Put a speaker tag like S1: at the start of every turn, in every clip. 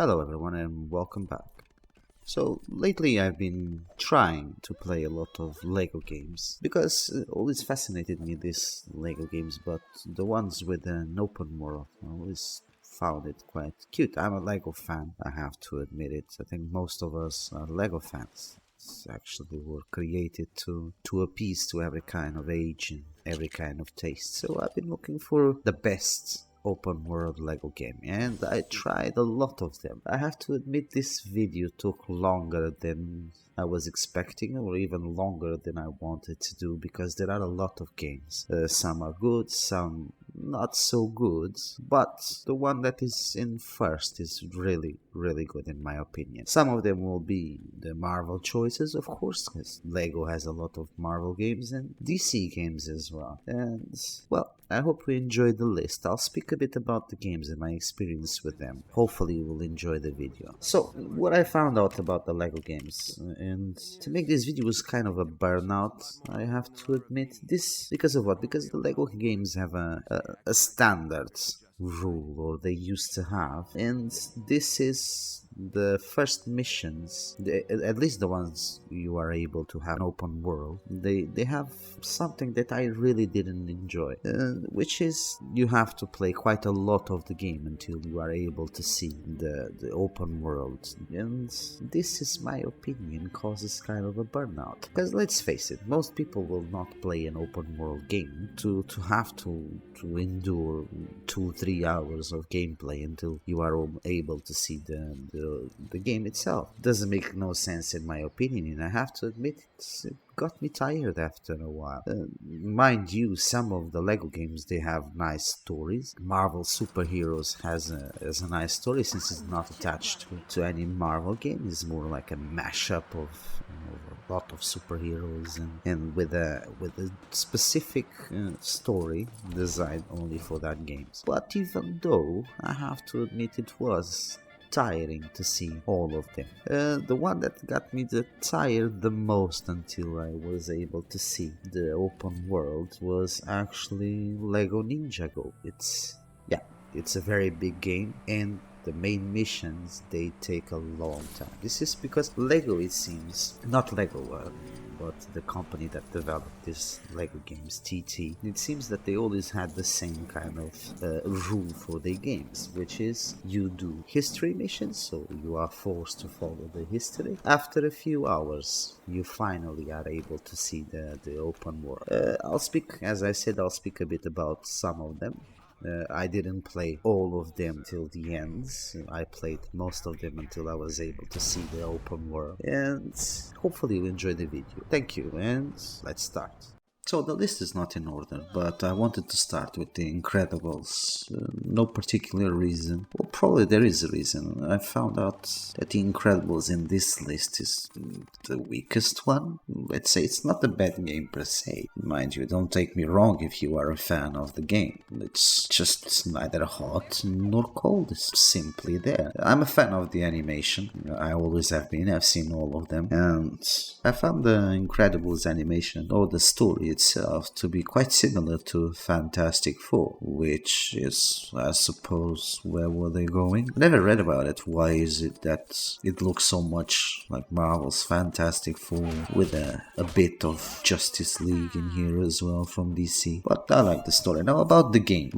S1: Hello everyone and welcome back. So lately I've been trying to play a lot of Lego games because always fascinated me these Lego games, but the ones with an open world I always found it quite cute. I'm a Lego fan, I have to admit it. I think most of us are Lego fans. Actually were created to appease to every kind of age and every kind of taste. So I've been looking for the best open world Lego game and I tried a lot of them. I have to admit this video took longer than I was expecting, or even longer than I wanted to do, because there are a lot of games. Some are good, some not so good, but the one that is in first is really good in my opinion. Some of them will be the Marvel choices, of course, because Lego has a lot of Marvel games and DC games as well. And well, I hope you enjoyed the list. I'll speak a bit about the games and my experience with them. Hopefully you will enjoy the video. So, what I found out about the Lego games, and to make this video was kind of a burnout, I have to admit. This because of what? Because the Lego games have a standard rule, or they used to have, and this is the first missions, at least the ones you are able to have an open world, they have something that I really didn't enjoy, which is you have to play quite a lot of the game until you are able to see the open world, and this is my opinion causes kind of a burnout, because let's face it, most people will not play an open world game to have to endure 2-3 hours of gameplay until you are able to see the game itself. Doesn't make no sense in my opinion, and I have to admit it got me tired after a while. Mind you, some of the Lego games, they have nice stories. Marvel Superheroes has a nice story, since it's not attached to any Marvel game. It's more like a mashup of a lot of superheroes and with a specific story designed only for that game. But even though I have to admit it was tiring to see all of them. The one that got me tired the most until I was able to see the open world was actually Lego Ninjago. It's a very big game, and the main missions, they take a long time. This is because Lego, it seems, not Lego, but the company that developed this Lego games, TT, it seems that they always had the same kind of rule for their games, which is you do history missions, so you are forced to follow the history. After a few hours, you finally are able to see the open world. I'll speak a bit about some of them. I didn't play all of them till the end. I played most of them until I was able to see the open world. And hopefully you enjoy the video. Thank you, and let's start. So the list is not in order, but I wanted to start with The Incredibles. No particular reason. Well, probably there is a reason. I found out that The Incredibles in this list is the weakest one. Let's say it's not a bad game per se. Mind you, don't take me wrong if you are a fan of the game. It's just neither hot nor cold. It's simply there. I'm a fan of the animation. I always have been. I've seen all of them. And I found The Incredibles animation, or the story itself, to be quite similar to Fantastic Four, which is, I suppose, where were they going? I never read about it. Why is it that it looks so much like Marvel's Fantastic Four, with a bit of Justice League in here as well from DC? But I like the story. Now about the game.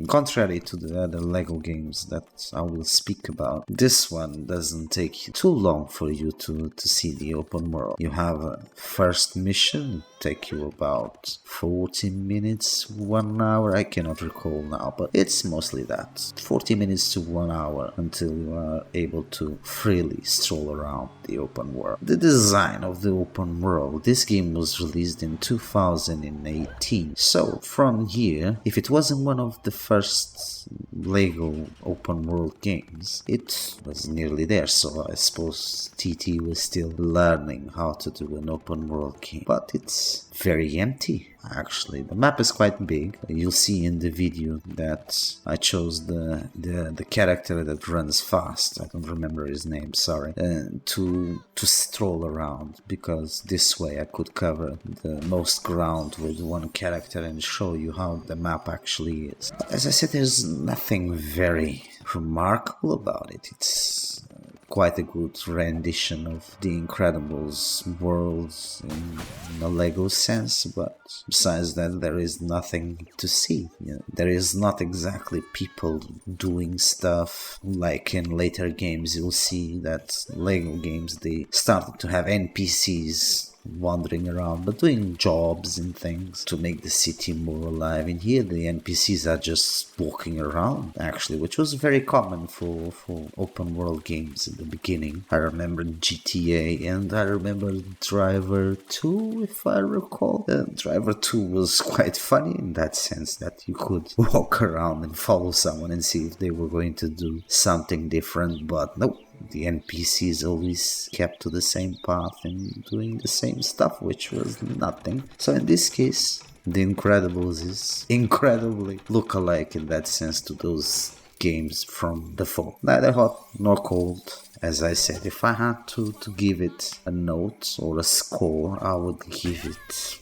S1: Contrary to the other Lego games that I will speak about, this one doesn't take too long for you to see the open world. You have a first mission, take you about 40 minutes, 1 hour, I cannot recall now, but it's mostly that. 40 minutes to 1 hour until you are able to freely stroll around the open world. The design of the open world, this game was released in 2018, so from here, if it wasn't one of the first Lego open world games, it was nearly there, so I suppose TT was still learning how to do an open world game, but it's is very empty. Actually, the map is quite big. You'll see in the video that I chose the character that runs fast. I don't remember his name, sorry. To stroll around, because this way I could cover the most ground with one character and show you how the map actually is. As I said, there's nothing very remarkable about it. It's quite a good rendition of the Incredibles worlds in a Lego sense, but besides that there is nothing to see. There is not exactly people doing stuff like in later games. You'll see that Lego games, they started to have NPCs wandering around but doing jobs and things to make the city more alive. In here the NPCs are just walking around, actually, which was very common for open world games in the beginning. I remember GTA and I remember Driver 2, if I recall. Driver 2 was quite funny in that sense that you could walk around and follow someone and see if they were going to do something different, but no. The NPCs always kept to the same path and doing the same stuff, which was nothing. So in this case, The Incredibles is incredibly look-alike in that sense to those games from the fall. Neither hot nor cold. As I said, if I had to give it a note or a score, I would give it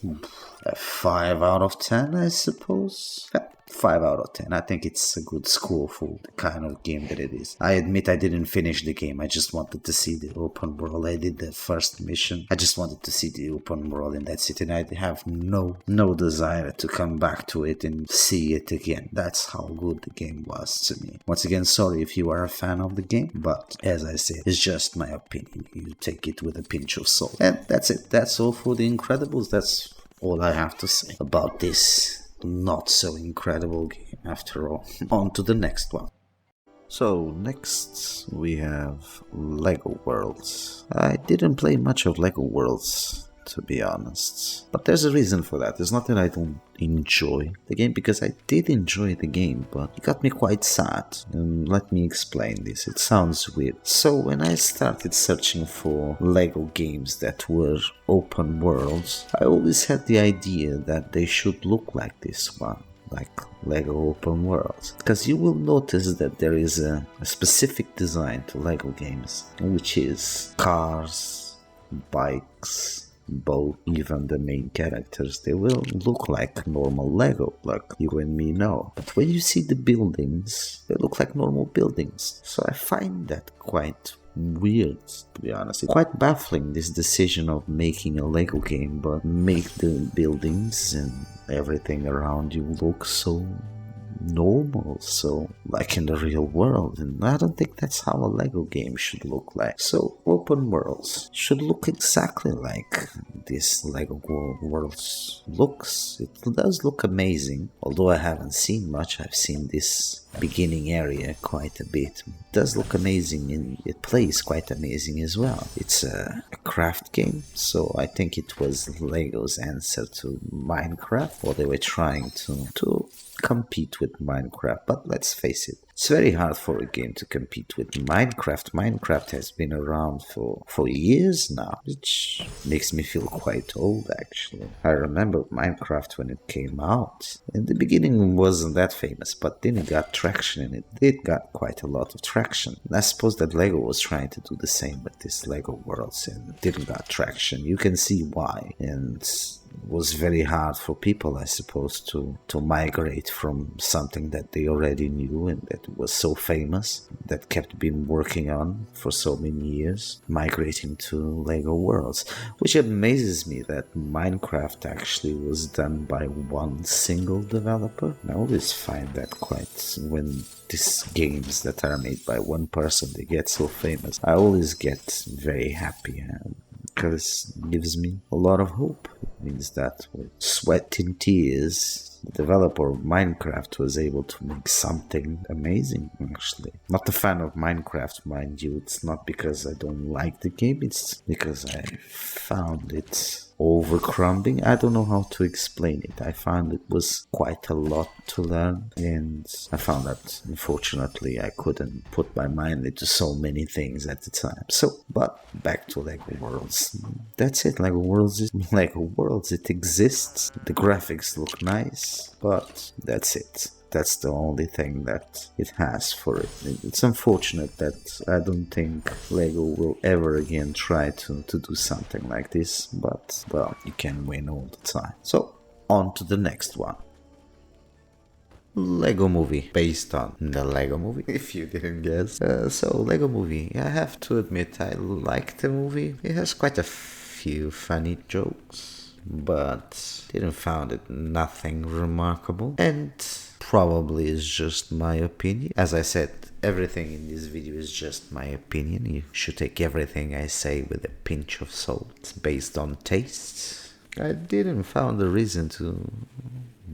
S1: a 5 out of 10, I suppose. 5 out of 10. I think it's a good score for the kind of game that it is. I admit I didn't finish the game. I just wanted to see the open world. I did the first mission. I just wanted to see the open world in that city, and I have no desire to come back to it and see it again. That's how good the game was to me. Once again, sorry if you are a fan of the game, but as I said, it's just my opinion. You take it with a pinch of salt. And that's it. That's all for The Incredibles. That's all I have to say about this not so incredible game after all. On to the next one. So next we have Lego Worlds. I didn't play much of Lego Worlds, to be honest, but there's a reason for that. It's not that I don't enjoy the game, because I did enjoy the game, but it got me quite sad, and let me explain this. It sounds weird. So when I started searching for Lego games that were open worlds, I always had the idea that they should look like this one, like Lego open worlds, because you will notice that there is a specific design to Lego games, which is cars, bikes, both, even the main characters, they will look like normal Lego, like you and me know. But when you see the buildings, they look like normal buildings. So I find that quite weird, to be honest. It's quite baffling, this decision of making a Lego game, but make the buildings and everything around you look so normal, so like in the real world, and I don't think that's how a Lego game should look like. So open worlds should look exactly like this Lego worlds looks. It does look amazing, although I haven't seen much. I've seen this beginning area quite a bit. It does look amazing, and it plays quite amazing as well. It's a craft game, so I think it was Lego's answer to Minecraft, or they were trying to compete with Minecraft. But let's face it, it's very hard for a game to compete with Minecraft. Minecraft has been around for years now, which makes me feel quite old, actually. I remember Minecraft when it came out. In the beginning it wasn't that famous, but then it got traction, and it got quite a lot of traction. And I suppose that Lego was trying to do the same with this Lego Worlds, and didn't got traction. You can see why. And was very hard for people, I suppose, to migrate from something that they already knew and that was so famous, that kept being working on for so many years, migrating to Lego Worlds. Which amazes me that Minecraft actually was done by one single developer. I always find that quite, when these games that are made by one person, they get so famous, I always get very happy, because it gives me a lot of hope. It means that with sweat and tears, the developer of Minecraft was able to make something amazing, actually. Not a fan of Minecraft, mind you. It's not because I don't like the game, it's because I found it overcrowding. I don't know how to explain it. I found it was quite a lot to learn, and I found that unfortunately I couldn't put my mind into so many things at the time. So, but back to Lego Worlds. That's it. Lego Worlds is Lego Worlds. It exists. The graphics look nice, but that's it. That's the only thing that it has for it. It's unfortunate that I don't think Lego will ever again try to do something like this, but, well, you can win all the time. So, on to the next one. Lego Movie, based on the Lego Movie, if you didn't guess. So, Lego Movie, I have to admit I like the movie. It has quite a few funny jokes, but didn't found it nothing remarkable, and probably is just my opinion. As I said, everything in this video is just my opinion. You should take everything I say with a pinch of salt, based on taste. I didn't found a reason to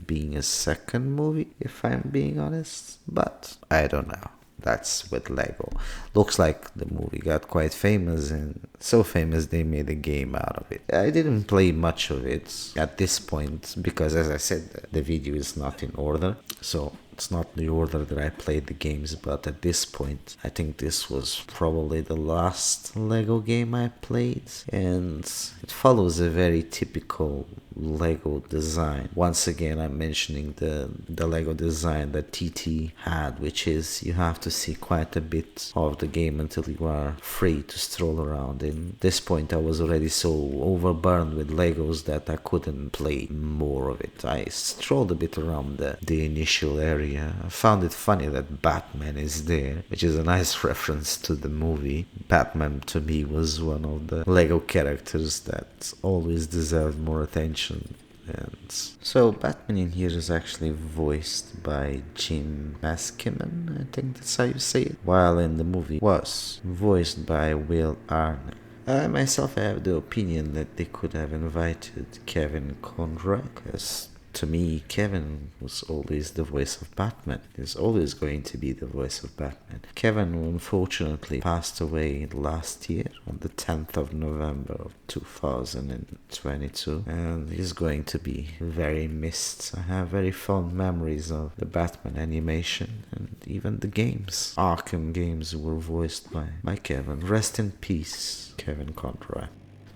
S1: being a second movie, if I'm being honest, but I don't know. That's with Lego. Looks like the movie got quite famous, and so famous they made a game out of it. I didn't play much of it at this point because, as I said, the video is not in order, so it's not the order that I played the games. But at this point, I think this was probably the last Lego game I played, and it follows a very typical Lego design. Once again, I'm mentioning the Lego design that TT had, which is you have to see quite a bit of the game until you are free to stroll around. In this point, I was already so overburned with Legos that I couldn't play more of it. I strolled a bit around the initial area. I found it funny that Batman is there, which is a nice reference to the movie. Batman to me was one of the Lego characters that always deserved more attention. And so Batman in here is actually voiced by Jim Maskiman, I think that's how you say it, while in the movie was voiced by Will Arnett. Myself, I have the opinion that they could have invited Kevin Conroy, because to me, Kevin was always the voice of Batman. He's always going to be the voice of Batman. Kevin unfortunately passed away last year on the 10th of November of 2022, and he's going to be very missed. I have very fond memories of the Batman animation and even the games. Arkham games were voiced by Kevin. Rest in peace, Kevin Conroy.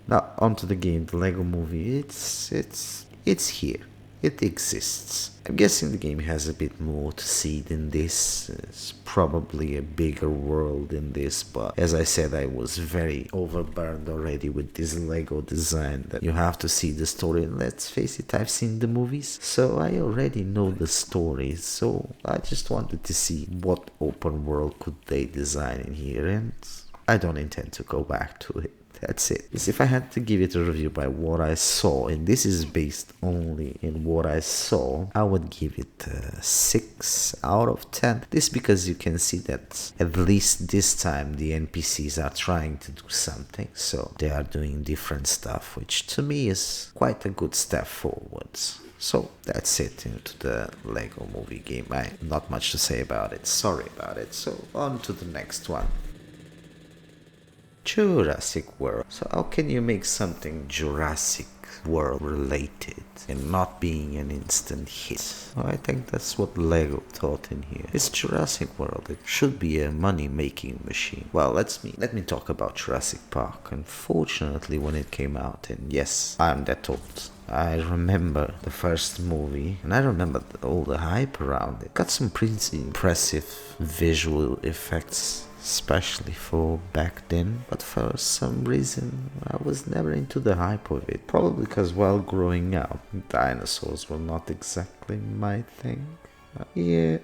S1: Now, onto the game, the Lego Movie. It's here. It exists. I'm guessing the game has a bit more to see than this. It's probably a bigger world than this, but as I said, I was very overburned already with this Lego design that you have to see the story. And let's face it, I've seen the movies, so I already know the story. So I just wanted to see what open world could they design in here, and I don't intend to go back to it. That's it. Because if I had to give it a review by what I saw, and this is based only in what I saw, I would give it a 6 out of 10. This because you can see that at least this time the NPCs are trying to do something. So they are doing different stuff, which to me is quite a good step forwards. So that's it into the Lego Movie game. Not much to say about it. Sorry about it. So on to the next one. Jurassic World. So how can you make something Jurassic World related and not being an instant hit? Well, I think that's what Lego thought in here. It's Jurassic World. It should be a money-making machine. Well, let me talk about Jurassic Park. Unfortunately, when it came out, and yes, I'm that old, I remember the first movie, and I remember all the hype around it. Got some pretty impressive visual effects, especially for back then, but for some reason I was never into the hype of it. Probably because while growing up, dinosaurs were not exactly my thing. Yeah,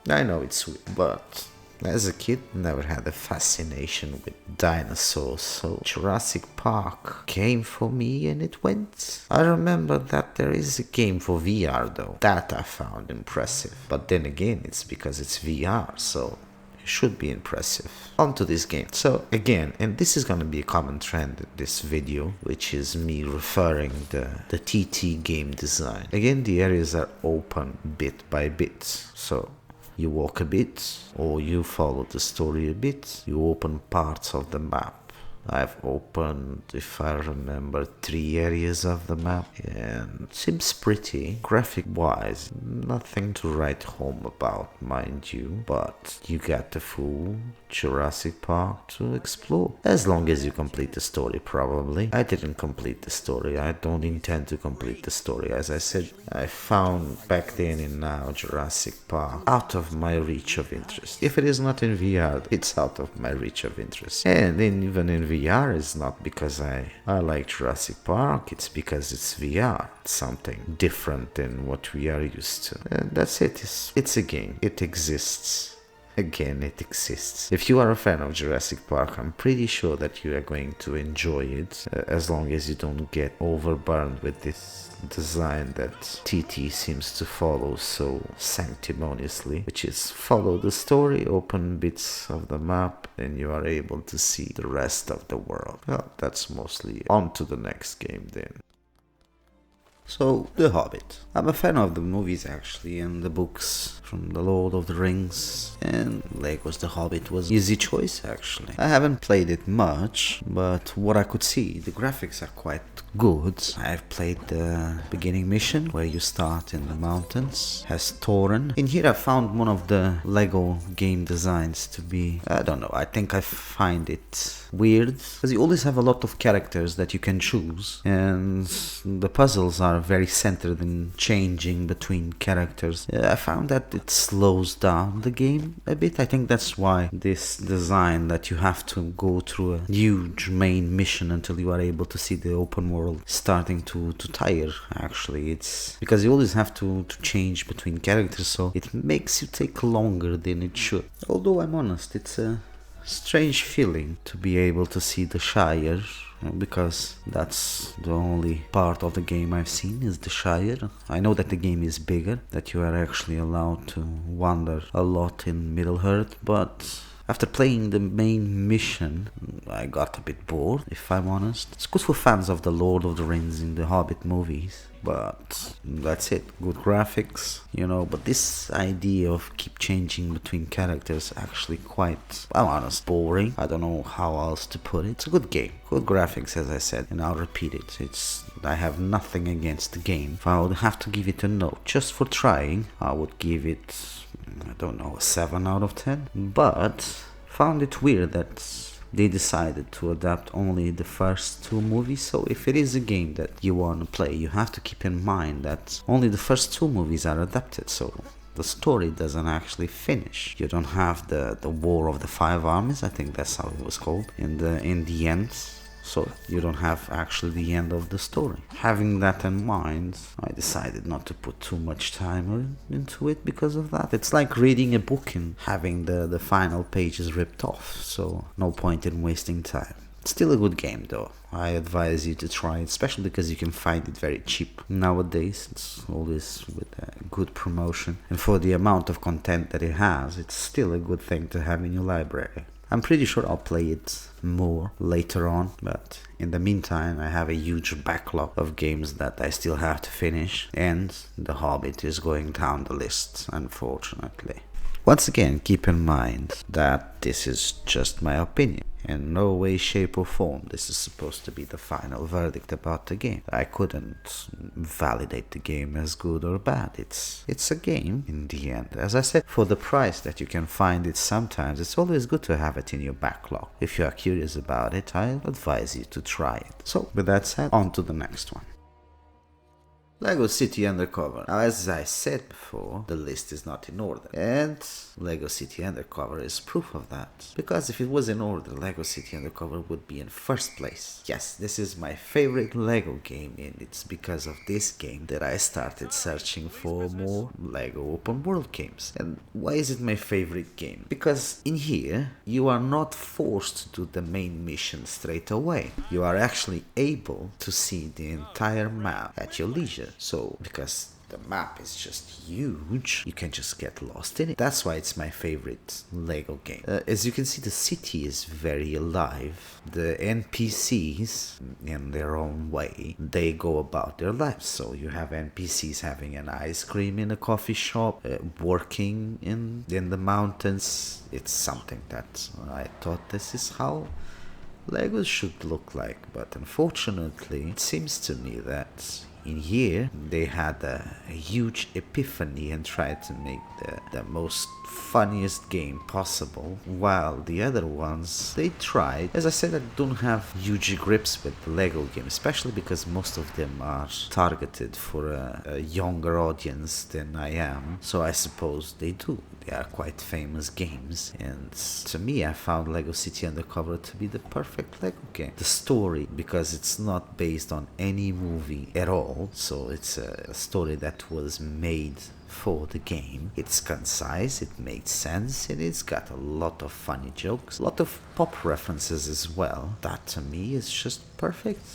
S1: I know it's weird, but as a kid, never had a fascination with dinosaurs, so Jurassic Park came for me and it went. I remember that there is a game for VR though, that I found impressive, but then again it's because it's VR, so should be impressive. On to this game. So again, and this is gonna be a common trend in this video, which is me referring the TT game design. Again, the areas are open bit by bit. So you walk a bit, or you follow the story a bit, you open parts of the map.
S2: I've opened, if I remember, 3 areas of the map, and seems pretty. Graphic wise, nothing to write home about, mind you, but you got the full Jurassic Park to explore. As long as you complete the story, probably. I didn't complete the story. I don't intend to complete the story. As I said, I found back then and now Jurassic Park out of my reach of interest. If it is not in VR, it's out of my reach of interest. And then even in VR, it's not because I like Jurassic Park, it's because it's VR. It's something different than what we are used to. And that's it. It's a game. It exists. Again, it exists. If you are a fan of Jurassic Park, I'm pretty sure that you are going to enjoy it, as long as you don't get overburned with this design that TT seems to follow so sanctimoniously, which is follow the story, open bits of the map, and you are able to see the rest of the world. Well, that's mostly it. On to the next game then.
S1: So, The Hobbit. I'm a fan of the movies actually, and the books from The Lord of the Rings, and Lego's The Hobbit was an easy choice actually. I haven't played it much, but what I could see, the graphics are quite good. I've played the beginning mission where you start in the mountains, has Thorin. In here I found one of the Lego game designs to be, I don't know, I think I find it weird, because you always have a lot of characters that you can choose, and the puzzles are very centered in changing between characters. I found that it slows down the game a bit. I think that's why this design that you have to go through a huge main mission until you are able to see the open world starting to tire actually. It's because you always have to change between characters, so it makes you take longer than it should. Although I'm honest, it's a strange feeling to be able to see the Shire, because that's the only part of the game I've seen is the Shire. I know that the game is bigger, that you are actually allowed to wander a lot in Middle-earth, but after playing the main mission, I got a bit bored, if I'm honest. It's good for fans of the Lord of the Rings and the Hobbit movies, but that's it. Good graphics, but this idea of keep changing between characters actually quite, I'm honest, boring. I don't know how else to put it. It's a good game. Good graphics, as I said, and I'll repeat it. I have nothing against the game. If I would have to give it a note, just for trying, I would give it, I don't know, a 7 out of 10. But found it weird that they decided to adapt only the first 2 movies. So if it is a game that you want to play, you have to keep in mind that only the first 2 movies are adapted. So the story doesn't actually finish. You don't have the War of the Five Armies, I think that's how it was called, in the end. So you don't have actually the end of the story. Having that in mind, I decided not to put too much time into it because of that. It's like reading a book and having the final pages ripped off, so no point in wasting time. Still a good game though. I advise you to try it, especially because you can find it very cheap nowadays. It's always with a good promotion, and for the amount of content that it has, it's still a good thing to have in your library. I'm pretty sure I'll play it more later on, but in the meantime I have a huge backlog of games that I still have to finish, and The Hobbit is going down the list, unfortunately. Once again, keep in mind that this is just my opinion. In no way, shape or form this is supposed to be the final verdict about the game. I couldn't validate the game as good or bad. It's a game in the end. As I said, for the price that you can find it sometimes, it's always good to have it in your backlog. If you are curious about it, I advise you to try it. So with that said, on to the next one. Lego City Undercover. Now, as I said before, the list is not in order, and Lego City Undercover is proof of that. Because if it was in order, Lego City Undercover would be in first place. Yes, this is my favorite Lego game, and it's because of this game that I started searching for more Lego open world games. And why is it my favorite game? Because in here, you are not forced to do the main mission straight away. You are actually able to see the entire map at your leisure. So, because the map is just huge, you can just get lost in it. That's why it's my favorite Lego game. As you can see, the city is very alive. The NPCs, in their own way, they go about their lives. So you have NPCs having an ice cream in a coffee shop, working in the mountains. It's something that I thought this is how
S2: Legos should look like, but unfortunately, it seems to me that in here they had a huge epiphany and tried to make the most funniest game possible, while the other ones they tried. As I said, I don't have huge grips with the Lego game, especially because most of them are targeted for a younger audience than I am, so I suppose they do. They are quite famous games, and to me I found Lego City Undercover to be the perfect Lego game. The story, because it's not based on any movie at all, so it's a story that was made for the game. It's concise, it made sense, and it's got a lot of funny jokes, a lot of pop references as well. That to me is just perfect.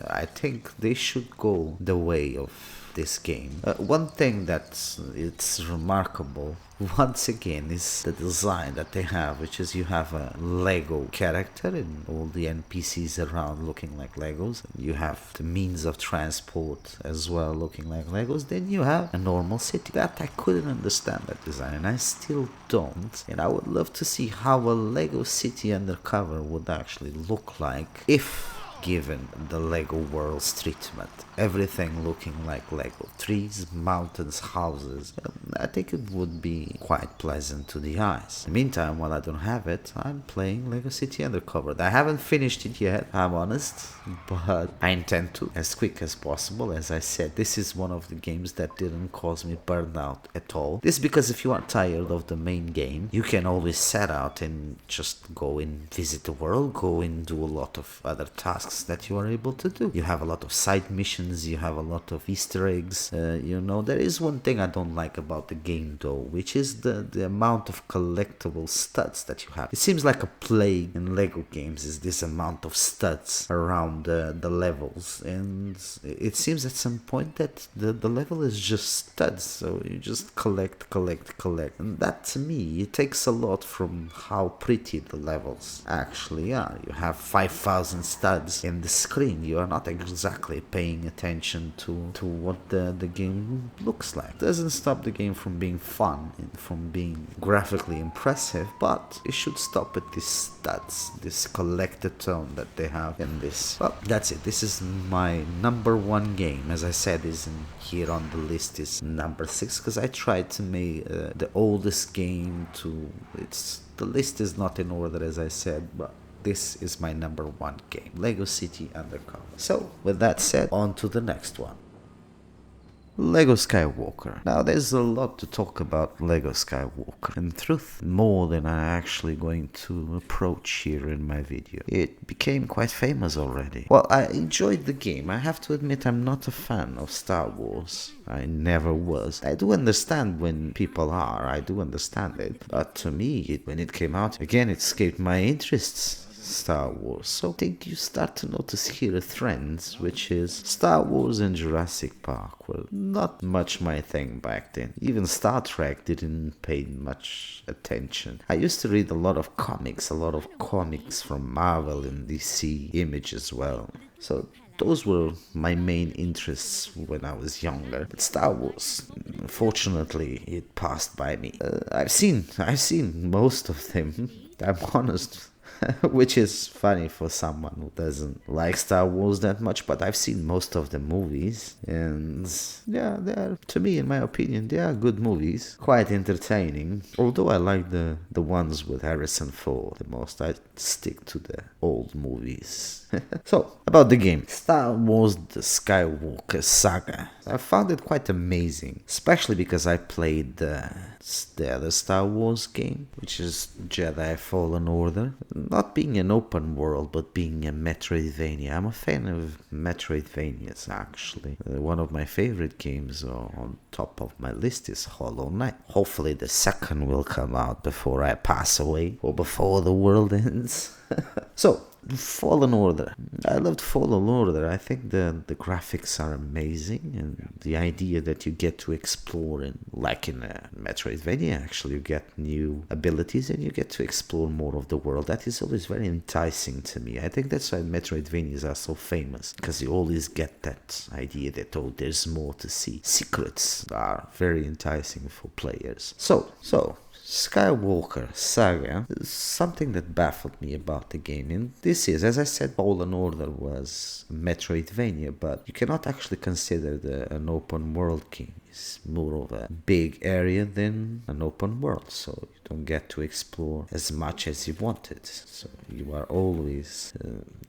S2: I think they should go the way of this game. One thing that's it's remarkable once again is the design that they have, which is you have a Lego character and all the NPCs around looking like Legos. You have the means of transport as well looking like Legos. Then you have a normal city. That I couldn't understand that design, and I still don't. And I would love to see how a Lego City Undercover would actually look like if given the Lego world's treatment. Everything looking like Lego. Trees, mountains, houses. I think it would be quite pleasant to the eyes. In the meantime, while I don't have it, I'm playing Lego City Undercover. I haven't finished it yet, I'm honest, but I intend to as quick as possible. As I said, this is one of the games that didn't cause me burnout at all. This is because if you are tired of the main game, you can always set out and just go and visit the world, go and do a lot of other tasks that you are able to do. You have a lot of side missions, you have a lot of Easter eggs. There is one thing I don't like about the game though, which is the amount of collectible studs that you have. It seems like a plague in Lego games is this amount of studs around the levels, and it seems at some point that the level is just studs, so you just collect, and that to me, it takes a lot from how pretty the levels actually are. You have 5,000 studs in the screen. You are not exactly paying attention to what the game looks like. It doesn't stop the game from being fun and from being graphically impressive, but it should stop at these studs, this collected tone that they have in this. Well, that's it. This is my number one game. As I said, is in here on the list is number 6 because I tried to make the oldest game to the list is not in order as I said, but this is my number one game, Lego City Undercover. So, with that said, on to the next one. Lego Skywalker. Now there's a lot to talk about Lego Skywalker. In truth, more than I'm actually going to approach here in my video. It became quite famous already. Well, I enjoyed the game. I have to admit I'm not a fan of Star Wars. I never was. I do understand when people are. I do understand it. But to me, when it came out, again, it escaped my interests. Star Wars. So I think you start to notice here a trend, which is Star Wars and Jurassic Park were not much my thing back then. Even Star Trek didn't pay much attention. I used to read a lot of comics from Marvel and DC Image as well. So those were my main interests when I was younger. But Star Wars, unfortunately, it passed by me. I've seen most of them. I'm honest. Which is funny for someone who doesn't like Star Wars that much, but I've seen most of the movies, and yeah, they are, to me, in my opinion, they are good movies, quite entertaining, although I like the ones with Harrison Ford the most. I stick to the old movies. So, about the game, Star Wars The Skywalker Saga. I found it quite amazing, especially because I played the other Star Wars game, which is Jedi Fallen Order. Not being an open world, but being a Metroidvania. I'm a fan of Metroidvanias, actually. One of my favorite games on top of my list is Hollow Knight. Hopefully the second will come out before I pass away, or before the world ends. So, Fallen Order. I loved Fallen Order. I think the graphics are amazing, and the idea that you get to explore, and like in a Metroidvania, actually you get new abilities and you get to explore more of the world. That is always very enticing to me. I think that's why Metroidvanias are so famous, because you always get that idea that, oh, there's more to see. Secrets are very enticing for players. So Skywalker Saga is something that baffled me about the game, and this is, as I said, Fallen Order was a Metroidvania, but you cannot actually consider an open world game. It's more of a big area than an open world, so you don't get to explore as much as you wanted. So you are always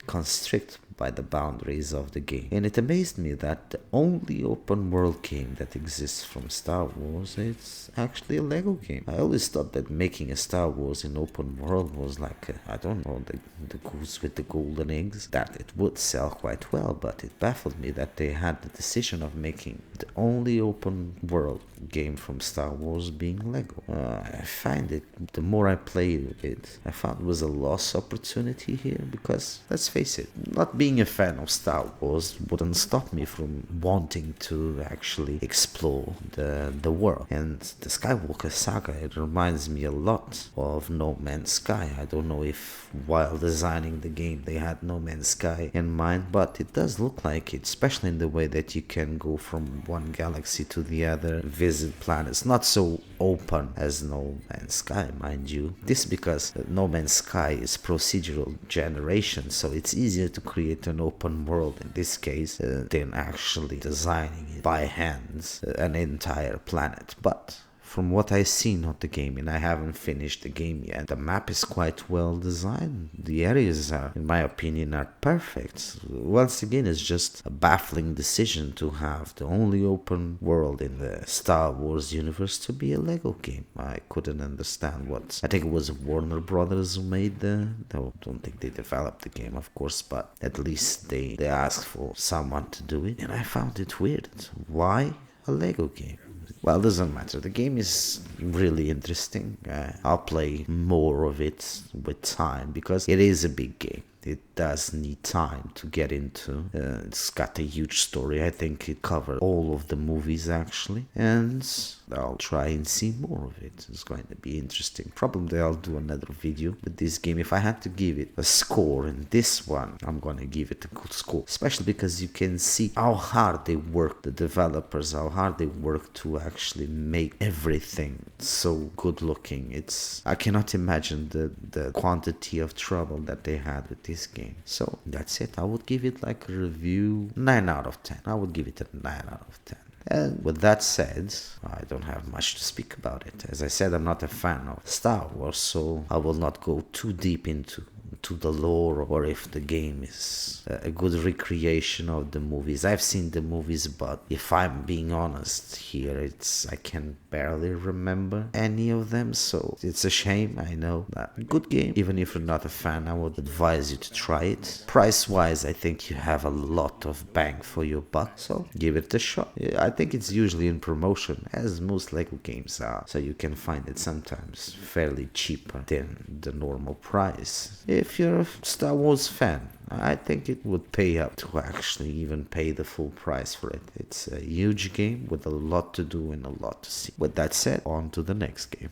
S2: constricted by the boundaries of the game. And it amazed me that the only open world game that exists from Star Wars is actually a Lego game. I always thought that making a Star Wars in open world was like, I don't know, the goose with the golden eggs, that it would sell quite well, but it baffled me that they had the decision of making the only open world game from Star Wars being Lego. I find it, the more I played it, I found it was a lost opportunity here, because let's face it, not being a fan of Star Wars wouldn't stop me from wanting to actually explore the world. And the Skywalker Saga, it reminds me a lot of No Man's Sky. I don't know if while designing the game they had No Man's Sky in mind, but it does look like it, especially in the way that you can go from one galaxy to the other, visit planets. Not so open as No Man's Sky, mind you. This because No Man's Sky is procedural generation, so it's easier to create an open world in this case than actually designing it by hand, an entire planet. But from what I've seen of the game, and I haven't finished the game yet, the map is quite well designed. The areas are, in my opinion, are perfect. Once again, it's just a baffling decision to have the only open world in the Star Wars universe to be a Lego game. I couldn't understand what... I think it was Warner Brothers who made I don't think they developed the game, of course, but at least they asked for someone to do it. And I found it weird. Why a Lego game? Well, it doesn't matter. The game is really interesting. I'll play more of it with time because it is a big game. It does need time to get into. It's got a huge story. I think it covered all of the movies actually, and I'll try and see more of it. It's going to be interesting. Probably I'll do another video with this game. If I had to give it a score in this one, I'm going to give it a good score, especially because you can see how hard they work, the developers, how hard they work to actually make everything so good looking. I cannot imagine the quantity of trouble that they had with this game. So that's it. I would give it like a review 9 out of 10. I would give it a 9 out of 10. And with that said, I don't have much to speak about it. As I said, I'm not a fan of Star Wars, so I will not go too deep into the lore or if the game is a good recreation of the movies. I've seen the movies, but if I'm being honest here, I can barely remember any of them, so it's a shame. I know that good game. Even if you're not a fan, I would advise you to try it. Price wise, I think you have a lot of bang for your buck, so give it a shot. I think it's usually in promotion, as most Lego games are, so you can find it sometimes fairly cheaper than the normal price. If you're a Star Wars fan, I think it would pay up to actually even pay the full price for it. It's a huge game with a lot to do and a lot to see. With that said, on to the next game.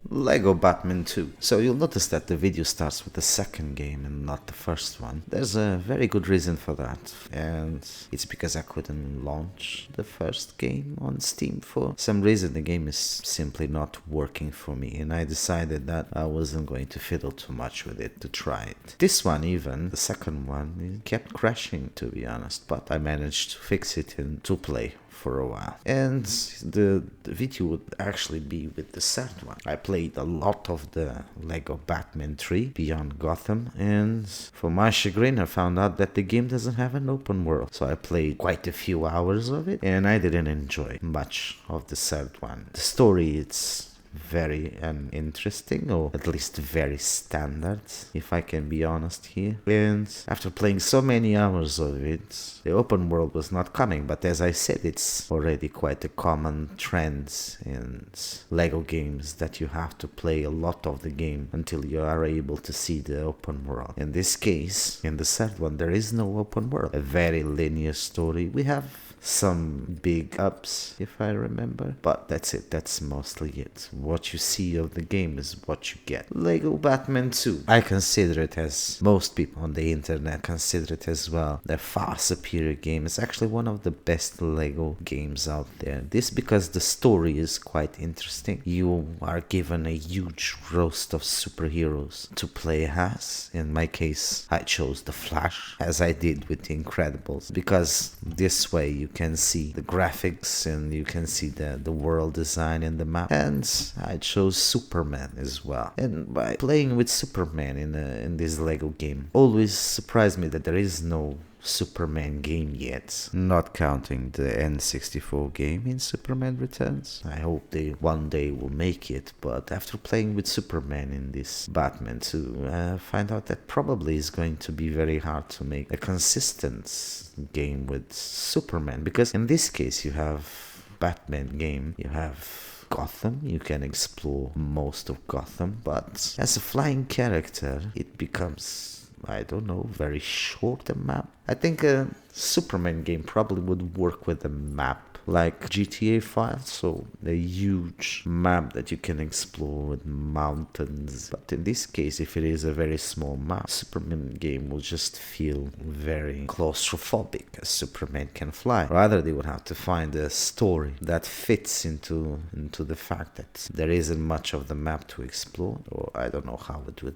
S2: Lego Batman 2. So you'll notice that the video starts with the second game and not the first one. There's a very good reason for that, and it's because I couldn't launch the first game on Steam. For some reason the game is simply not working for me, and I decided that I wasn't going to fiddle too much with it to try it. This one, even the second one, it kept crashing, to be honest, but I managed to fix it and to play for a while. And the video would actually be with the third one. I played a lot of the Lego Batman 3 Beyond Gotham, and for my chagrin I found out that the game doesn't have an open world. So I played quite a few hours of it and I didn't enjoy much of the third one. The story, it's very uninteresting, or at least very standard, if I can be honest here. And after playing so many hours of it, the open world was not coming. But as I said, it's already quite a common trend in Lego games that you have to play a lot of the game until you are able to see the open world. In this case, in the third one, there is no open world. A very linear story. We have some big ups, if I remember, but that's it. That's mostly it. what you see of the game is what you get. Lego Batman 2. I consider it, as most people on the internet consider it as well, a far superior game. It's actually one of the best Lego games out there. This because the story is quite interesting. You are given a huge roast of superheroes to play as. In my case, I chose the Flash, as I did with the Incredibles, because this way you can see the graphics and you can see the world design in the map. And I chose Superman as well. And by playing with Superman in this Lego game, always surprised me that there is no Superman game yet, not counting the N64 game in Superman Returns. I hope they one day will make it, but after playing with Superman in this Batman 2, I find out that probably is going to be very hard to make a consistent game with Superman, because in this case you have Batman game, you have Gotham, you can explore most of Gotham, but as a flying character it becomes, I don't know, very short a map. I think a Superman game probably would work with a map like GTA 5, so a huge map that you can explore with mountains. But in this case, if it is a very small map, Superman game will just feel very claustrophobic, as Superman can fly. Rather, they would have to find a story that fits into the fact that there isn't much of the map to explore, or I don't know how it would.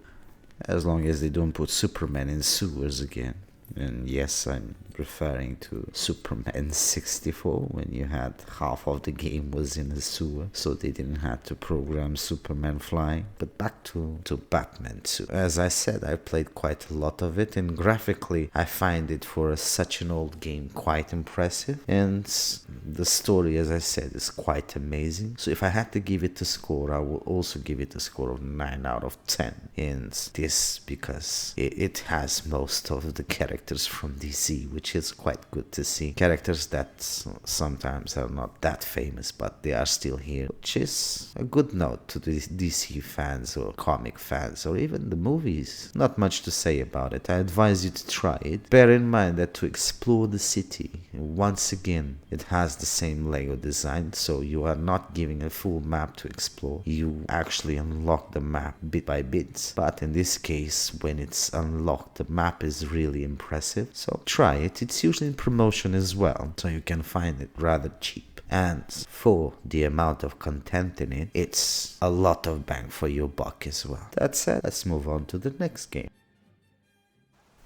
S2: As long as they don't put Superman in sewers again. And yes, I'm referring to Superman 64, when you had half of the game was in the sewer, so they didn't have to program Superman flying. But back to Batman 2. As I said, I played quite a lot of it, and graphically I find it for such an old game quite impressive, and the story, as I said, is quite amazing. So if I had to give it a score, I will also give it a score of 9 out of 10. And this because it has most of the characters from DC, which is quite good to see. Characters that sometimes are not that famous, but they are still here, which is a good note to the DC fans or comic fans or even the movies. Not much to say about it. I advise you to try it. Bear in mind that to explore the city, once again, it has the same Lego design, so you are not giving a full map to explore. You actually unlock the map bit by bit. But in this case, when it's unlocked, the map is really impressive. So try it. It's usually in promotion as well, so you can find it rather cheap. And for the amount of content in it, it's a lot of bang for your buck as well. That said, let's move on to the next game.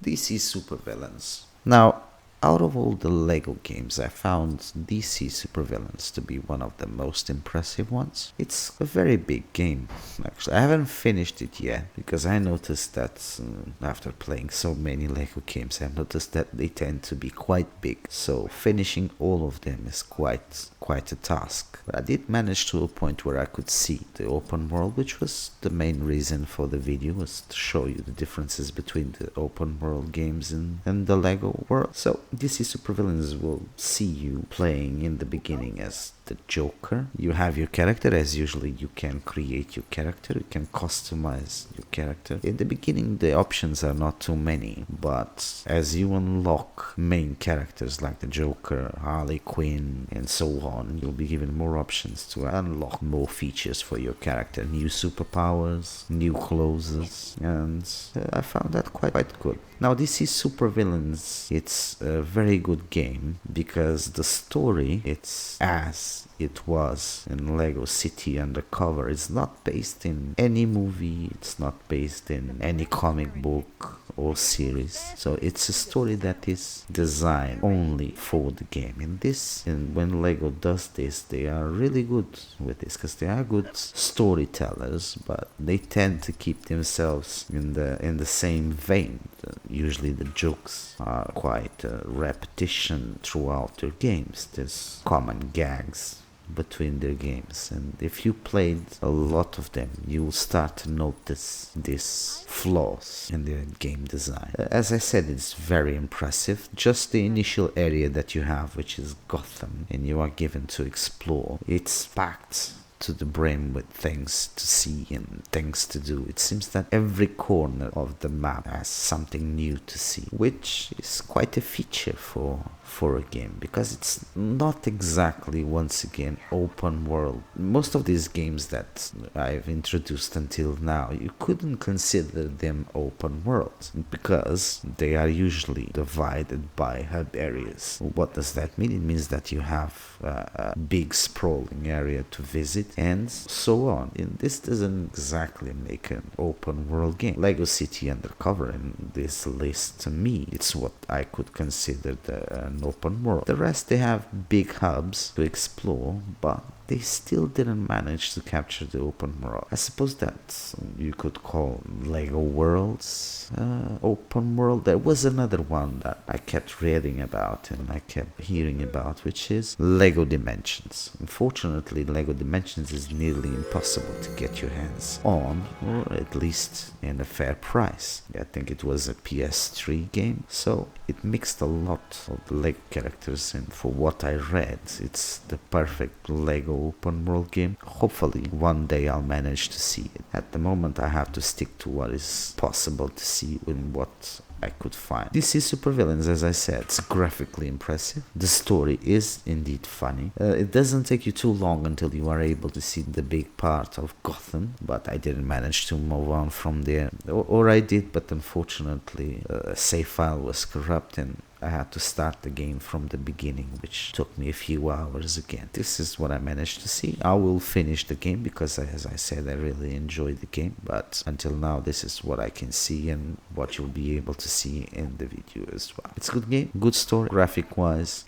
S2: DC Supervillains. Now, out of all the Lego games, I found DC Supervillains to be one of the most impressive ones. It's a very big game, actually. I haven't finished it yet, because I noticed that after playing so many Lego games, I noticed that they tend to be quite big. So finishing all of them is quite a task. But I did manage to a point where I could see the open world, which was the main reason for the video, was to show you the differences between the open world games and the Lego world. So DC Supervillains will see you playing in the beginning as the Joker. You have your character, as usually you can create your character, you can customize your character. In the beginning the options are not too many, but as you unlock main characters like the Joker, Harley Quinn and so on, you'll be given more options to unlock more features for your character, new superpowers, new clothes, and I found that quite good. Now DC Supervillains, it's a very good game because the story, it's as it was in Lego City Undercover. It's not based in any movie, it's not based in any comic book or series, so it's a story that is designed only for the game. And when Lego does this, they are really good with this, because they are good storytellers, but they tend to keep themselves in the same vein. Usually the jokes are quite repetition throughout their games. There's common gags between their games, and if you played a lot of them, you will start to notice these flaws in their game design. As I said, it's very impressive. Just the initial area that you have, which is Gotham, and you are given to explore, it's packed to the brain with things to see and things to do. It seems that every corner of the map has something new to see, which is quite a feature for a game, because it's not exactly, once again, open world. Most of these games that I've introduced until now, you couldn't consider them open world because they are usually divided by hub areas. What does that mean? It means that you have a big sprawling area to visit and so on. And this doesn't exactly make an open world game. Lego City Undercover in this list, to me, it's what I could consider an open world. The rest, they have big hubs to explore, but they still didn't manage to capture the open world. I suppose that you could call Lego Worlds open world. There was another one that I kept reading about and I kept hearing about, which is Lego Dimensions. Unfortunately, Lego Dimensions is nearly impossible to get your hands on, or at least in a fair price. I think it was a PS3 game, so it mixed a lot of the Lego characters, and for what I read, it's the perfect Lego open world game. Hopefully one day I'll manage to see it. At the moment I have to stick to what is possible to see and what I could find. DC Supervillains, as I said, it's graphically impressive. The story is indeed funny. It doesn't take you too long until you are able to see the big part of Gotham, but I didn't manage to move on from there. Or I did, but unfortunately a save file was corrupt and I had to start the game from the beginning, which took me a few hours again. This is what I managed to see. I will finish the game because, as I said, I really enjoyed the game, but until now this is what I can see and what you'll be able to see in the video as well. It's a good game, good story. Graphic wise,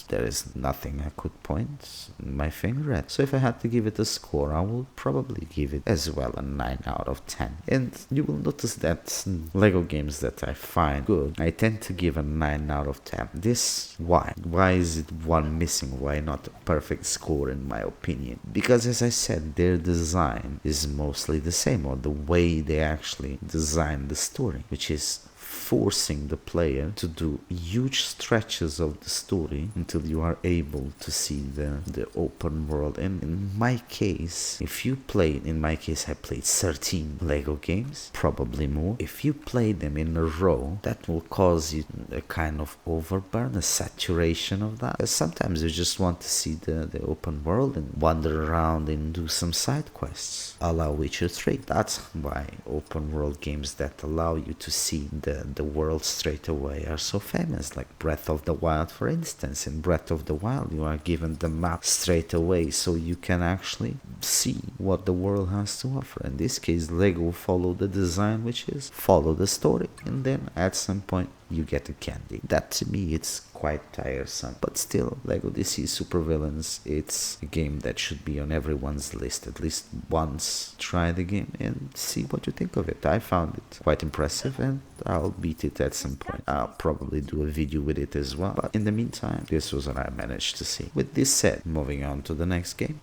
S2: there is nothing I could point my finger at. So if I had to give it a score, I will probably give it as well a 9 out of 10. And you will notice that Lego games that I find good, I tend to give a 9 out of 10. This, why is it one missing? Why not a perfect score in my opinion? Because, as I said, their design is mostly the same, or the way they actually design the story, which is forcing the player to do huge stretches of the story until you are able to see the open world. And in my case, I played 13 Lego games, probably more. If you play them in a row, that will cause you a kind of overburn, a saturation of that. Because sometimes you just want to see the open world and wander around and do some side quests, a la Witcher 3. That's why open world games that allow you to see the world straight away are so famous, like Breath of the Wild, for instance. In Breath of the Wild, you are given the map straight away, so you can actually see what the world has to offer. In this case, Lego followed the design, which is follow the story, and then at some point you get a candy. That, to me, it's quite tiresome. But still, Lego DC Supervillains, it's a game that should be on everyone's list. At least once try the game and see what you think of it. I found it quite impressive and I'll beat it at some point. I'll probably do a video with it as well. But in the meantime, this was what I managed to see. With this said, moving on to the next game.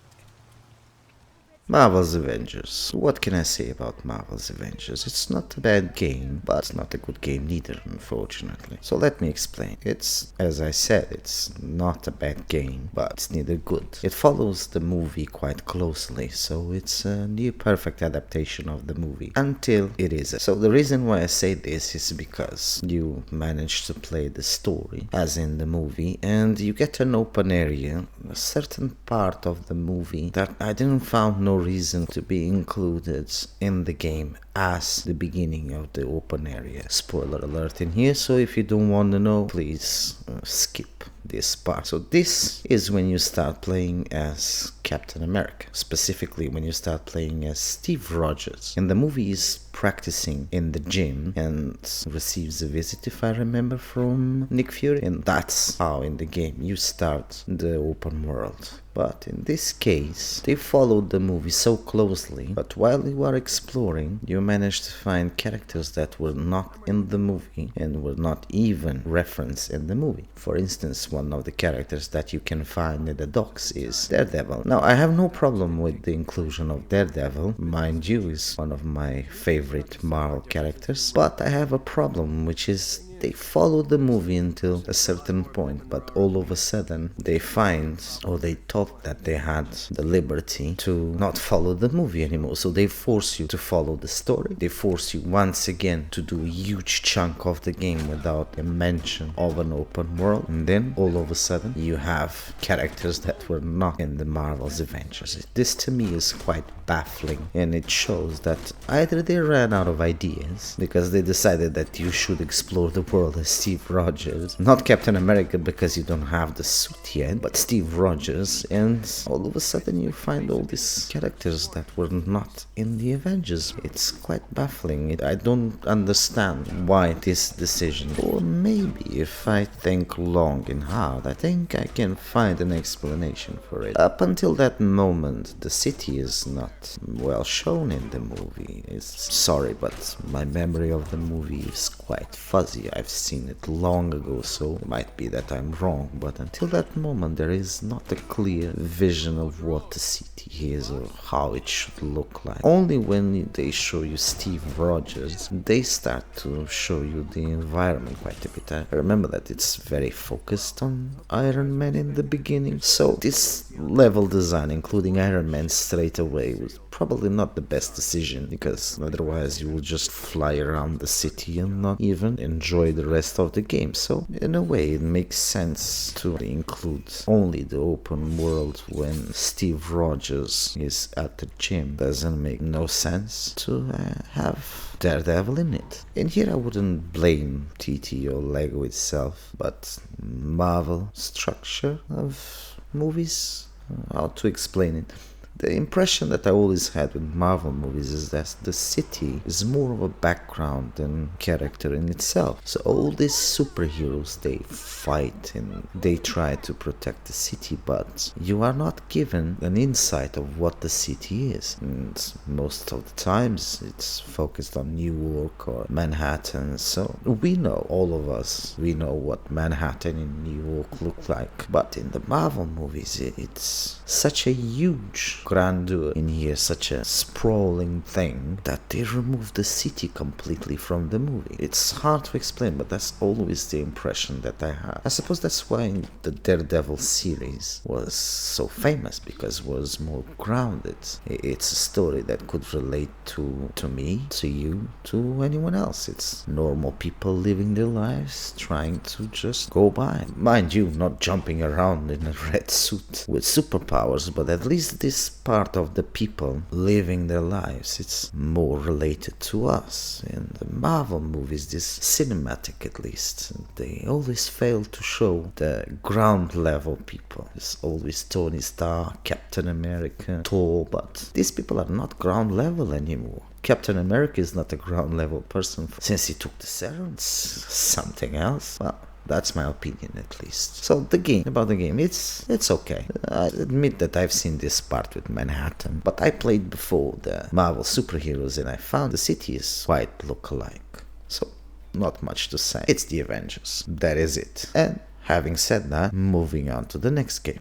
S2: Marvel's Avengers. What can I say about Marvel's Avengers? It's not a bad game, but it's not a good game neither, unfortunately. So let me explain. It's, as I said, it's not a bad game, but it's neither good. It follows the movie quite closely, so it's a near perfect adaptation of the movie, until it isn't. So the reason why I say this is because you manage to play the story, as in the movie, and you get an open area, a certain part of the movie that I didn't find no reason to be included in the game as the beginning of the open area. Spoiler alert in here, so if you don't want to know, please skip this part. So this is when you start playing as Captain America, specifically when you start playing as Steve Rogers. And the movie is practicing in the gym and receives a visit, if I remember, from Nick Fury, and that's how in the game you start the open world. But in this case, they followed the movie so closely, but while you are exploring, you manage to find characters that were not in the movie and were not even referenced in the movie. For instance, one of the characters that you can find in the docks is Daredevil. Now, I have no problem with the inclusion of Daredevil. Mind you, is one of my favorite Marvel characters, but I have a problem, which is they followed the movie until a certain point, but all of a sudden they find, or they thought that they had the liberty to not follow the movie anymore. So they force you to follow the story. They force you once again to do a huge chunk of the game without a mention of an open world. And then all of a sudden you have characters that were not in the Marvel's Avengers. This to me is quite baffling, and it shows that either they ran out of ideas because they decided that you should explore the world as Steve Rogers, not Captain America because you don't have the suit yet, but Steve Rogers, and all of a sudden you find all these characters that were not in the Avengers. It's quite baffling. I don't understand why this decision, or maybe if I think long and hard, I think I can find an explanation for it. Up until that moment, the city is not well shown in the movie. Sorry, but my memory of the movie is quite fuzzy. I've seen it long ago, so it might be that I'm wrong, but until that moment there is not a clear vision of what the city is or how it should look like. Only when they show you Steve Rogers, they start to show you the environment quite a bit. I remember that it's very focused on Iron Man in the beginning, so this level design, including Iron Man straight away, was probably not the best decision, because otherwise you will just fly around the city and not even enjoy the rest of the game. So in a way it makes sense to include only the open world when Steve Rogers is at the gym. Doesn't make no sense to have Daredevil in it. And here I wouldn't blame TT or Lego itself, but Marvel structure of movies. How to explain it? The impression that I always had with Marvel movies is that the city is more of a background than character in itself. So all these superheroes, they fight and they try to protect the city, but you are not given an insight of what the city is. And most of the times it's focused on New York or Manhattan. So we know, all of us, we know what Manhattan in New York look like. But in the Marvel movies, it's such a huge grandeur in here, such a sprawling thing, that they remove the city completely from the movie. It's hard to explain, but that's always the impression that I have. I suppose that's why the Daredevil series was so famous, because it was more grounded. It's a story that could relate to me, to you, to anyone else. It's normal people living their lives, trying to just go by. Mind you, not jumping around in a red suit with superpowers, but at least this part of the people living their lives, it's more related to us. In the Marvel movies, this cinematic at least, they always fail to show the ground level people. It's always Tony Stark, Captain America, Thor, but these people are not ground level anymore. Captain America is not a ground level person since he took the serum. It's something else. Well, that's my opinion, at least. So about the game, it's okay. I admit that I've seen this part with Manhattan, but I played before the Marvel superheroes and I found the city is quite look-alike. So not much to say. It's the Avengers. That is it. And having said that, moving on to the next game.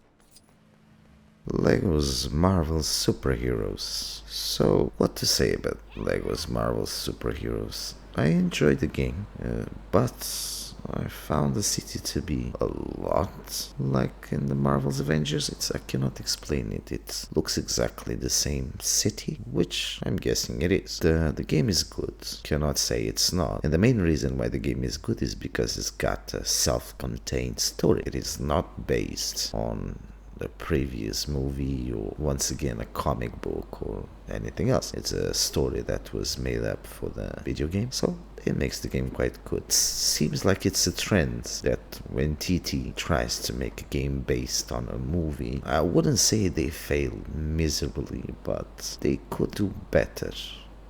S2: Lego's Marvel's Superheroes. So, what to say about Lego's Marvel's Superheroes? I enjoyed the game, but I found the city to be a lot like in the Marvel's Avengers. I cannot explain it. It looks exactly the same city, which I'm guessing it is. The game is good. Cannot say it's not. And the main reason why the game is good is because it's got a self-contained story. It is not based on a previous movie or once again a comic book or anything else. It's a story that was made up for the video game, so it makes the game quite good. Seems like it's a trend that when TT tries to make a game based on a movie, I wouldn't say they fail miserably, but they could do better,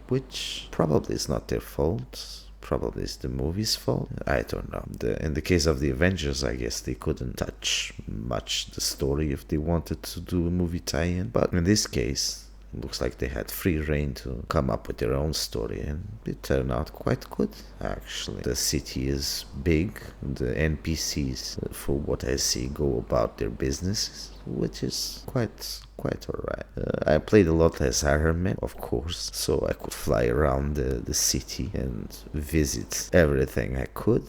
S2: which probably is not their fault. Probably it's the movie's fault. I don't know. In the case of the Avengers, I guess they couldn't touch much the story if they wanted to do a movie tie-in. But in this case, it looks like they had free reign to come up with their own story, and it turned out quite good, actually. The city is big. The NPCs, for what I see, go about their businesses, which is quite quite alright. I played a lot as Iron Man, of course, so I could fly around the city and visit everything I could.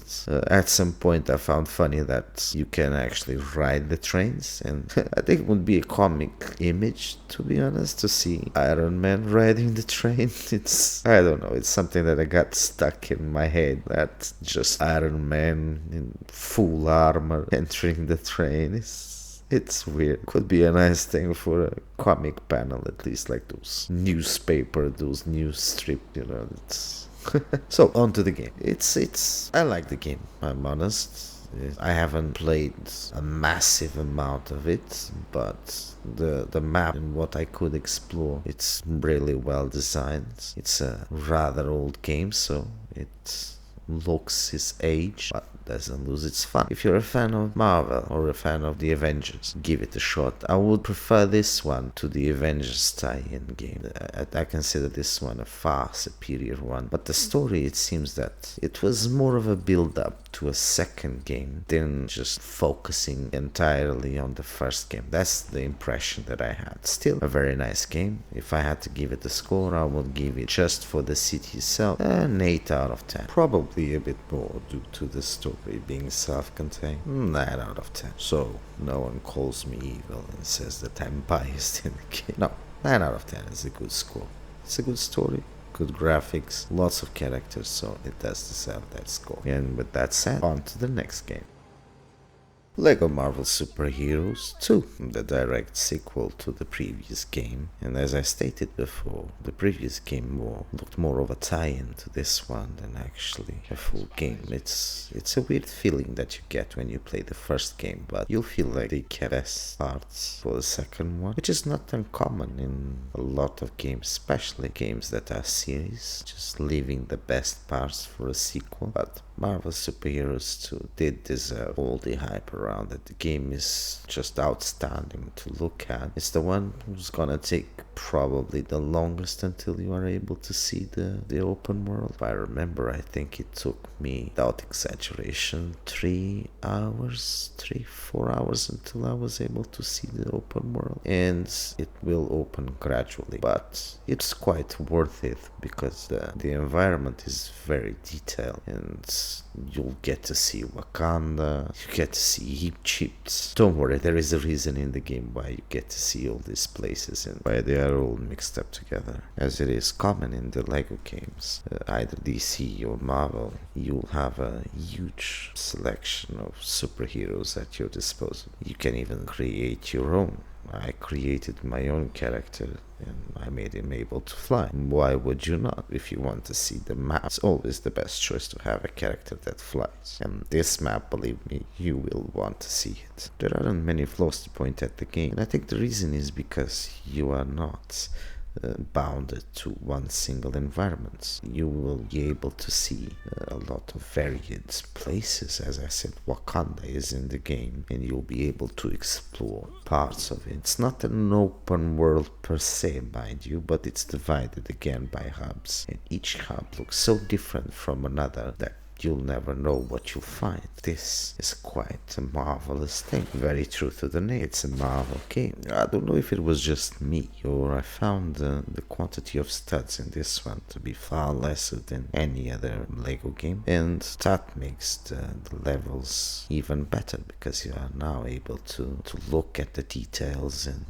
S2: At some point I found funny that you can actually ride the trains, and I think it would be a comic image, to be honest, to see Iron Man riding the train. I don't know, it's something that I got stuck in my head, that just Iron Man in full armor entering the train. It's weird. Could be a nice thing for a comic panel, at least, like those newspaper, those news strip, it's so on to the game. I like the game, I'm honest. I haven't played a massive amount of it, but the map and what I could explore, it's really well designed. It's a rather old game, so it looks its age, but doesn't lose its fun. If you're a fan of Marvel or a fan of the Avengers, give it a shot. I would prefer this one to the Avengers tie-in game. I consider this one a far superior one, but the story, it seems that it was more of a build-up to a second game than just focusing entirely on the first game. That's the impression that I had. Still a very nice game. If I had to give it a score, I would give it, just for the city itself, an 8 out of 10. Probably a bit more due to the story being self-contained. 9 out of 10. So no one calls me evil and says that I'm biased in the game. No, 9 out of 10 is a good score. It's a good story, good graphics, lots of characters, so it does deserve that score. And with that said, on to the next game. Lego Marvel Super Heroes 2, the direct sequel to the previous game, and as I stated before, the previous game looked more of a tie-in to this one than actually a full game. It's a weird feeling that you get when you play the first game, but you'll feel like they kept best parts for the second one, which is not uncommon in a lot of games, especially games that are series, just leaving the best parts for a sequel. But Marvel Super Heroes 2 did deserve all the hype around it. The game is just outstanding to look at. It's the one who's gonna take probably the longest until you are able to see the open world. If I remember, I think it took me, without exaggeration, 4 hours until I was able to see the open world. And it will open gradually, but it's quite worth it because the environment is very detailed, and you'll get to see Wakanda, you get to see Egypt. Don't worry, there is a reason in the game why you get to see all these places and why they are all mixed up together. As it is common in the Lego games, either DC or Marvel, you'll have a huge selection of superheroes at your disposal. You can even create your own. I created my own character and I made him able to fly. Why would you not? If you want to see the map, it's always the best choice to have a character that flies. And this map, believe me, you will want to see it. There aren't many flaws to point at the game, and I think the reason is because you are not bounded to one single environment. You will be able to see a lot of varied places. As I said, Wakanda is in the game and you'll be able to explore parts of it. It's not an open world per se, mind you, but it's divided again by hubs, and each hub looks so different from another that you'll never know what you'll find. This is quite a marvelous thing. Very true to the name. It's a Marvel game. I don't know if it was just me or I found the quantity of studs in this one to be far lesser than any other Lego game, and that makes the levels even better because you are now able to look at the details and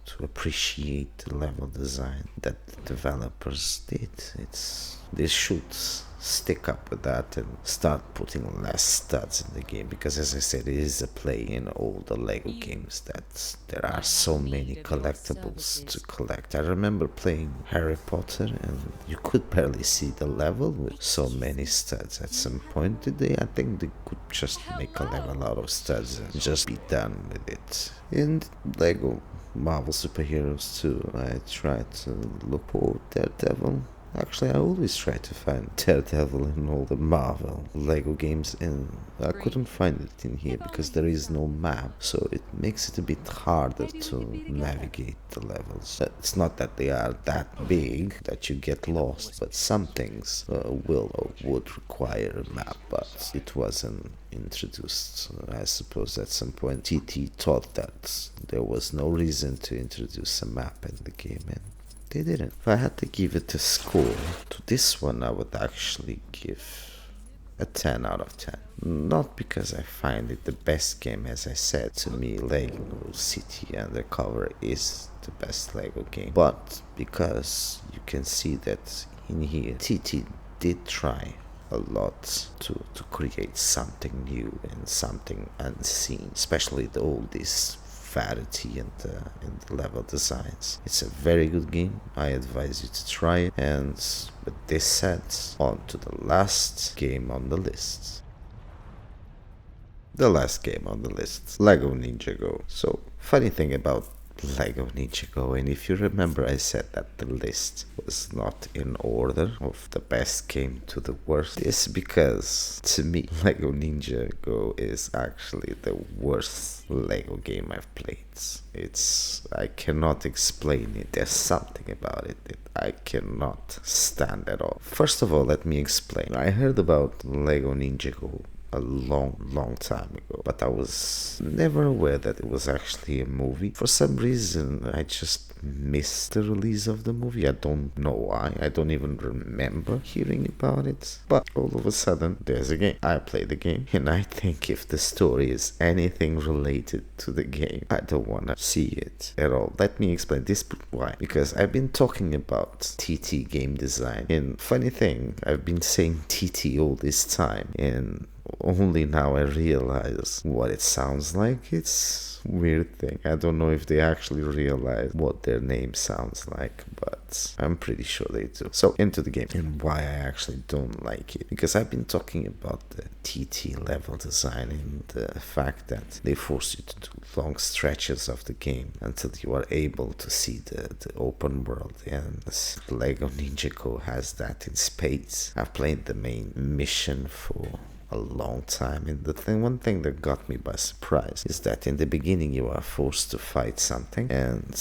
S2: to appreciate the level design that the developers did. They should stick up with that and start putting less studs in the game, because as I said, it is a play in all the Lego games that there are so many collectibles to collect. I remember playing Harry Potter and you could barely see the level with so many studs. At some point I think they could just make a level out of studs and just be done with it. And Lego Marvel Superheroes 2, I tried to look for Daredevil. Actually, I always try to find Daredevil in all the Marvel Lego games, and I couldn't find it in here because there is no map, so it makes it a bit harder to navigate the levels. It's not that they are that big that you get lost, but some things will or would require a map, but it wasn't introduced. I suppose at some point TT thought that there was no reason to introduce a map in the game, and they didn't. If I had to give it a score to this one, I would actually give a 10 out of 10. Not because I find it the best game, as I said. To me, Lego City Undercover is the best Lego game, but because you can see that in here TT did try a lot to create something new and something unseen, especially all this variety in the level designs. It's a very good game. I advise you to try it. And with this said, on to the last game on the list. The last game on the list, Lego Ninjago. So, funny thing about Lego Ninjago, and if you remember, I said that the list was not in order of the best game to the worst. This because to me Lego Ninjago is actually the worst Lego game I've played. I cannot explain it. There's something about it that I cannot stand at all. First of all, let me explain. I heard about Lego Ninjago a long time ago, but I was never aware that it was actually a movie. For some reason I just missed the release of the movie. I don't know why. I don't even remember hearing about it, but all of a sudden there's a game. I play the game, and I think if the story is anything related to the game, I don't want to see it at all. Let me explain this. Why? Because I've been talking about TT game design, and funny thing, I've been saying TT all this time, and only now I realize what it sounds like. It's a weird thing. I don't know if they actually realize what their name sounds like, but I'm pretty sure they do. So into the game, and why I actually don't like it. Because I've been talking about the TT level design and the fact that they force you to do long stretches of the game until you are able to see the open world, and Lego Ninjago has that in spades. I've played the main mission for a long time, and one thing that got me by surprise is that in the beginning you are forced to fight something, and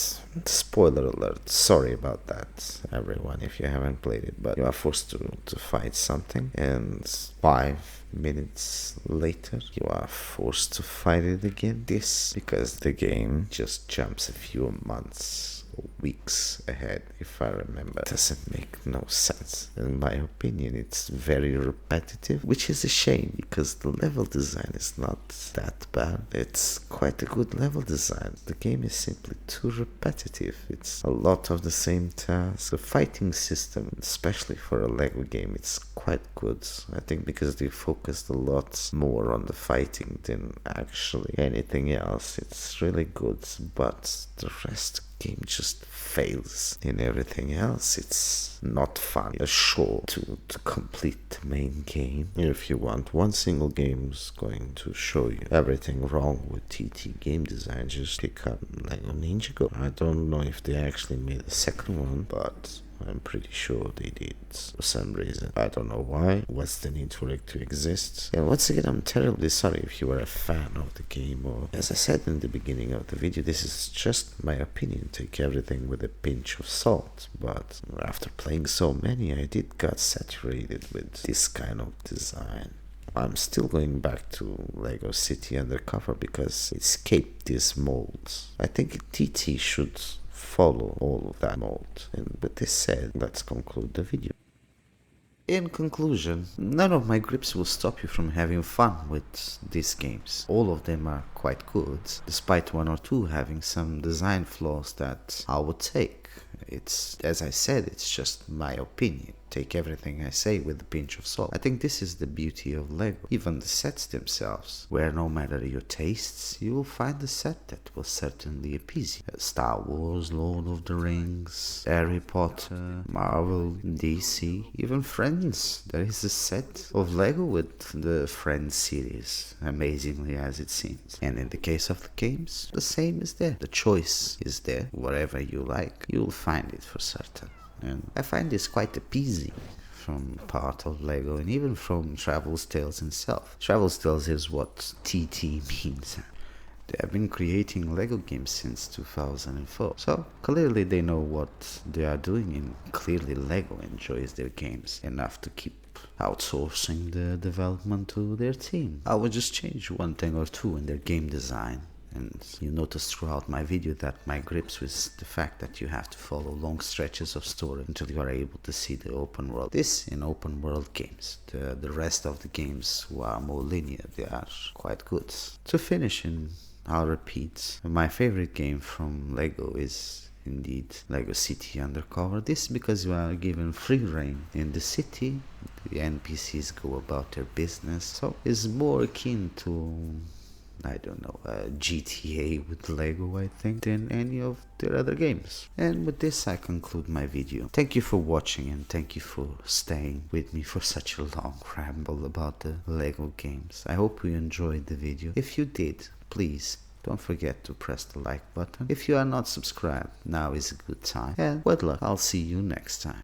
S2: spoiler alert, sorry about that everyone if you haven't played it, but you are forced to fight something, and 5 minutes later you are forced to fight it again. This because the game just jumps a few months or weeks ahead, if I remember. It doesn't make no sense. In my opinion, it's very repetitive, which is a shame because the level design is not that bad. It's quite a good level design. The game is simply too repetitive. It's a lot of the same tasks. The fighting system, especially for a Lego game, it's quite good. I think because they focused a lot more on the fighting than actually anything else. It's really good, but the rest game just fails. In everything else, it's not fun. A chore to complete the main game. If you want one single game is going to show you everything wrong with TT game design, just pick up Lego Ninjago. I don't know if they actually made a second one, but I'm pretty sure they did for some reason. I don't know why. What's the need for it to exist? And once again, I'm terribly sorry if you are a fan of the game, or as I said in the beginning of the video, this is just my opinion. Take everything with a pinch of salt. But after playing so many, I did got saturated with this kind of design. I'm still going back to Lego City Undercover because it escaped these molds. I think TT should follow all of that mold. And with this said, let's conclude the video. In conclusion, none of my grips will stop you from having fun with these games. All of them are quite good, despite one or two having some design flaws that I would take. It's, as I said, it's just my opinion. Take everything I say with a pinch of salt. I think this is the beauty of Lego. Even the sets themselves, where no matter your tastes, you will find a set that will certainly appease you. Star Wars, Lord of the Rings, Harry Potter, Marvel, DC, even Friends. There is a set of Lego with the Friends series, amazingly as it seems. And in the case of the games, the same is there. The choice is there. Whatever you like, you will find it for certain.
S1: and I find this quite appeasing from part of Lego and even from Travel's Tales himself. Travel's Tales is what TT means. They have been creating Lego games since 2004, so clearly they know what they are doing, and clearly Lego enjoys their games enough to keep outsourcing the development to their team. I will just change one thing or two in their game design. And you notice throughout my video that my grips with the fact that you have to follow long stretches of story until you are able to see the open world. This in open world games. The rest of the games who are more linear, they are quite good. To finish, and I'll repeat, my favorite game from Lego is indeed Lego City Undercover. This because you are given free reign in the city. The NPCs go about their business, so it's more akin to, I don't know, GTA with Lego, I think, than any of their other games. And with this I conclude my video. Thank you for watching, and thank you for staying with me for such a long ramble about the Lego games. I hope you enjoyed the video. If you did, please don't forget to press the like button. If you are not subscribed, now is a good time. And good luck. I'll see you next time.